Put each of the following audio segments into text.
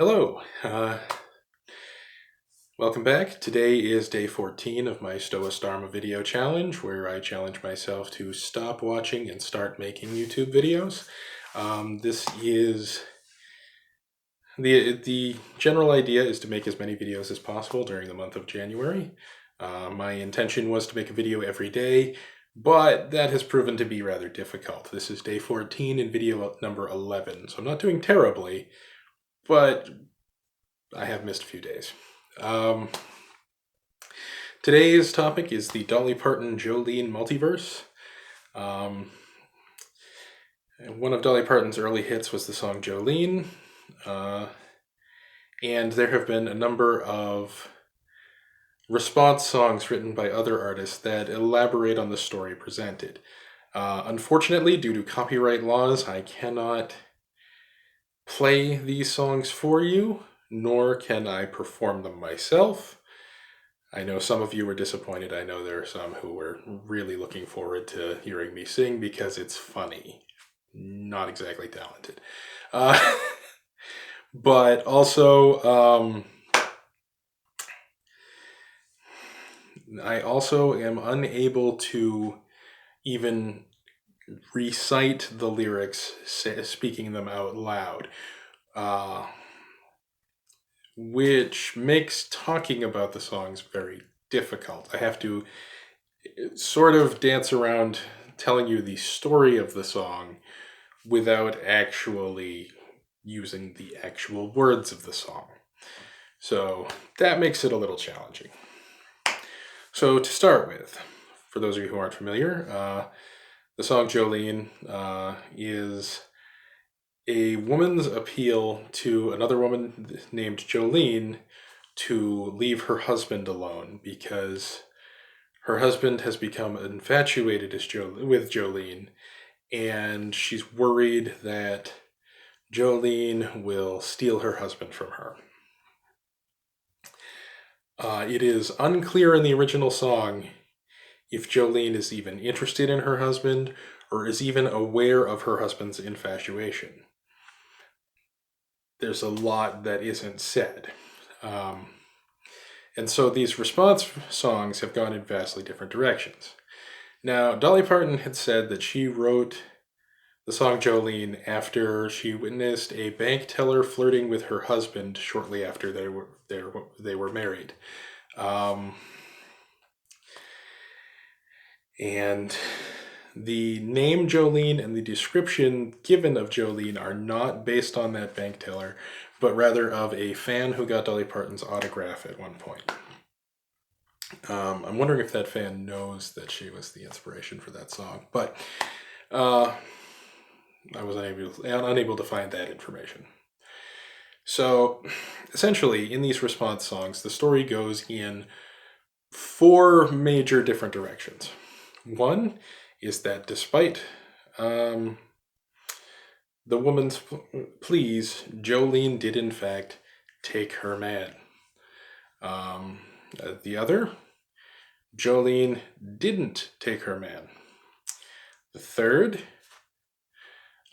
Hello, welcome back. Today is day 14 of my StoWaStarMa video challenge, where I challenge myself to stop watching and start making YouTube videos. This is the general idea is to make as many videos as possible during the month of January. My intention was to make a video every day, but that has proven to be rather difficult. This is day 14 and video number 11, so I'm not doing terribly, but I have missed a few days. Today's topic is the Dolly Parton Jolene Multiverse. One of Dolly Parton's early hits was the song Jolene, and there have been a number of response songs written by other artists that elaborate on the story presented. Unfortunately, due to copyright laws, I cannot play these songs for you, nor can I perform them myself. I know some of you were disappointed. I know there are some who were really looking forward to hearing me sing because it's funny. Not exactly talented. But also, I also am unable to even recite the lyrics, speaking them out loud, which makes talking about the songs very difficult. I have to sort of dance around telling you the story of the song without actually using the actual words of the song. So that makes it a little challenging. So to start with, for those of you who aren't familiar, the song Jolene is a woman's appeal to another woman named Jolene to leave her husband alone because her husband has become infatuated with Jolene, and she's worried that Jolene will steal her husband from her. It is unclear in the original song if Jolene is even interested in her husband or is even aware of her husband's infatuation. There's a lot that isn't said. And so these response songs have gone in vastly different directions. Now, Dolly Parton had said that she wrote the song Jolene after she witnessed a bank teller flirting with her husband shortly after they were married. And the name Jolene and the description given of Jolene are not based on that bank teller, but rather of a fan who got Dolly Parton's autograph at one point. I'm wondering if that fan knows that she was the inspiration for that song, but I was unable to find that information. So essentially, in these response songs, the story goes in 4 major different directions. One is that despite the woman's pleas, Jolene did in fact take her man. The other, Jolene didn't take her man. The third,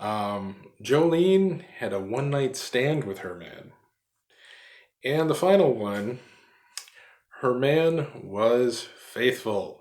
Jolene had a one-night stand with her man. And the final one, her man was faithful.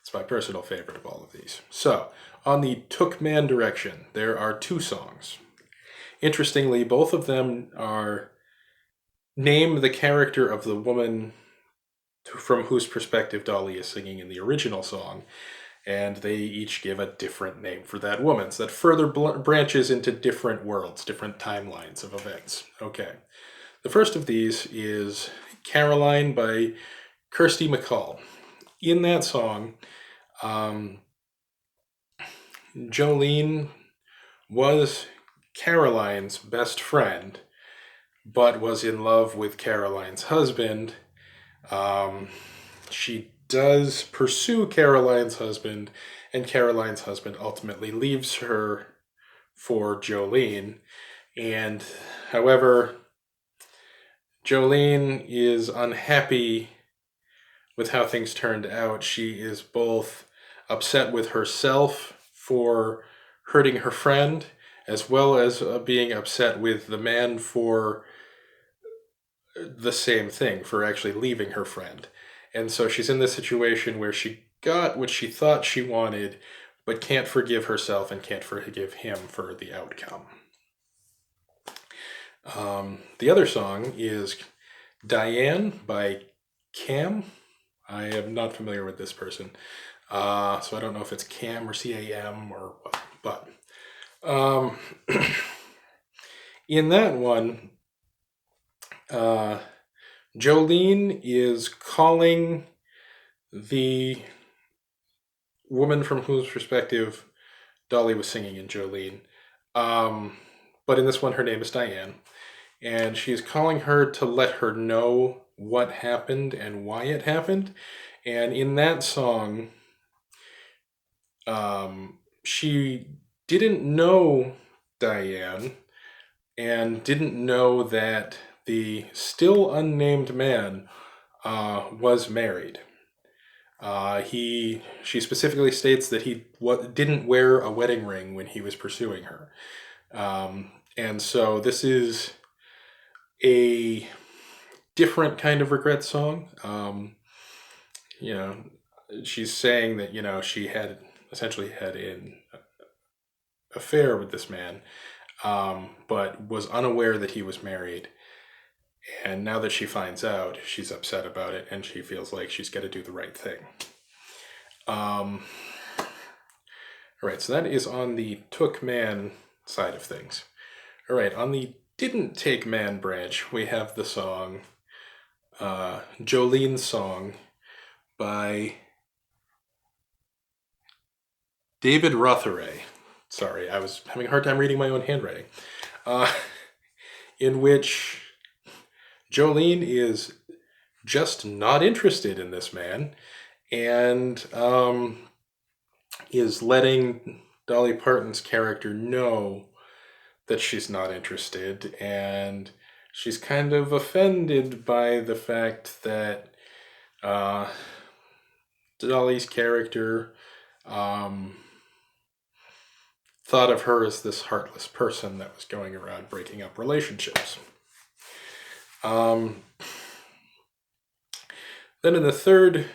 It's my personal favorite of all of these. So, on the took man direction, there are 2 songs. Interestingly, both of them name the character of the woman from whose perspective Dolly is singing in the original song, and they each give a different name for that woman. So that further branches into different worlds, different timelines of events. Okay. The first of these is Caroline by Kirsty MacColl. In that song, Jolene was Caroline's best friend, but was in love with Caroline's husband. She does pursue Caroline's husband, and Caroline's husband ultimately leaves her for Jolene. And however, Jolene is unhappy with how things turned out. She is both upset with herself for hurting her friend, as well as being upset with the man for the same thing, for actually leaving her friend. And so she's in this situation where she got what she thought she wanted, but can't forgive herself and can't forgive him for the outcome. The other song is Diane by Cam. I am not familiar with this person, so I don't know if it's Cam or Cam or what. But in that one, Jolene is calling the woman from whose perspective Dolly was singing in Jolene. But in this one, her name is Diane. And she's calling her to let her know what happened and why it happened. And in that song, she didn't know Diane and didn't know that the still unnamed man was married. She specifically states that he didn't wear a wedding ring when he was pursuing her. And so this is a different kind of regret song. She's saying that, she had essentially had an affair with this man, but was unaware that he was married. And now that she finds out, she's upset about it, and she feels like she's got to do the right thing. All right, so that is on the took man side of things. All right, on the didn't take man branch, we have the song, Jolene's Song by David Rotheray. Sorry, I was having a hard time reading my own handwriting. In which Jolene is just not interested in this man and is letting Dolly Parton's character know that she's not interested, and she's kind of offended by the fact that Dolly's character thought of her as this heartless person that was going around breaking up relationships. Then in the third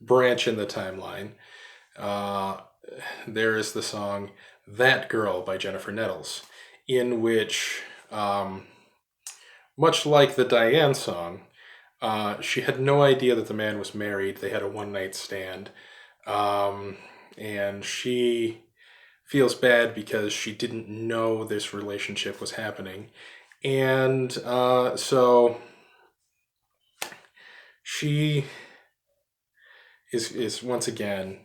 branch in the timeline, there is the song That Girl by Jennifer Nettles, in which, much like the Diane song, she had no idea that the man was married. They had a one-night stand, and she feels bad because she didn't know this relationship was happening. And so she is once again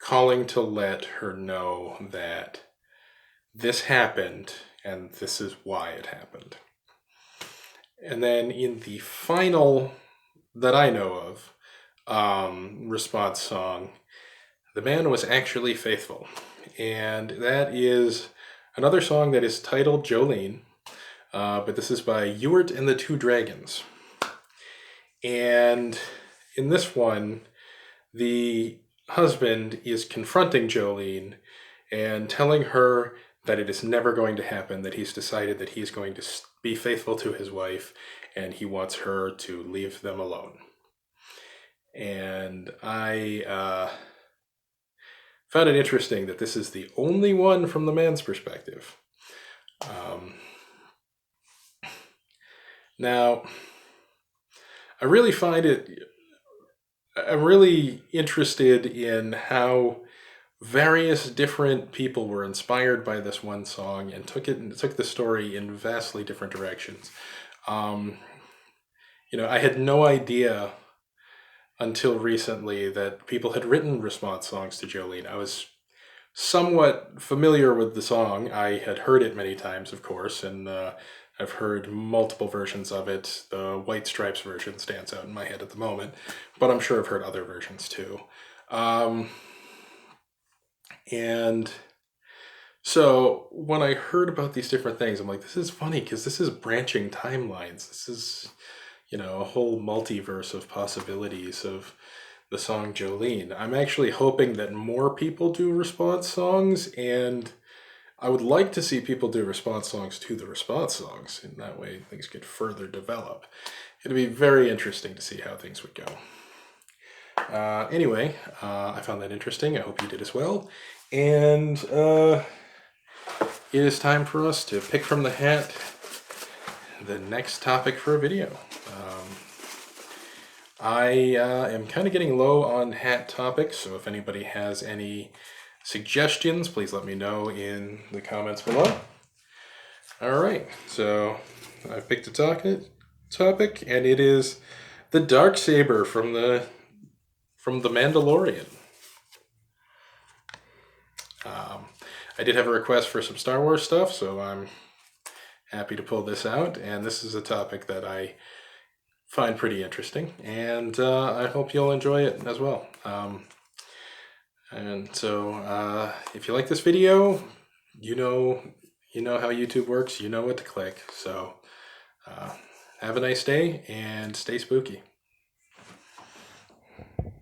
calling to let her know that this happened and this is why it happened. And then in the final that I know of response song, the man was actually faithful. And that is another song that is titled Jolene, but this is by Ewart and the Two Dragons. And in this one, the husband is confronting Jolene and telling her that it is never going to happen, that he's decided that he's going to be faithful to his wife and he wants her to leave them alone. And I found it interesting that this is the only one from the man's perspective. Now, I'm really interested in how various different people were inspired by this one song and took the story in vastly different directions. I had no idea until recently that people had written response songs to Jolene. I was somewhat familiar with the song. I had heard it many times, of course, and I've heard multiple versions of it. The White Stripes version stands out in my head at the moment, but I'm sure I've heard other versions too. And so when I heard about these different things, I'm like, this is funny because this is branching timelines. This is, a whole multiverse of possibilities of the song Jolene. I'm actually hoping that more people do response songs and I would like to see people do response songs to the response songs. In that way, things could further develop. It'd be very interesting to see how things would go. Anyway, I found that interesting. I hope you did as well. And it is time for us to pick from the hat the next topic for a video. I am kind of getting low on hat topics, so if anybody has any suggestions, please let me know in the comments below. All right, so I've picked a topic, and it is the Darksaber from the Mandalorian. I did have a request for some Star Wars stuff, so I'm happy to pull this out, and this is a topic that I find pretty interesting, and I hope you'll enjoy it as well. And so if you like this video, you know how YouTube works, you know what to click. So have a nice day and stay spooky.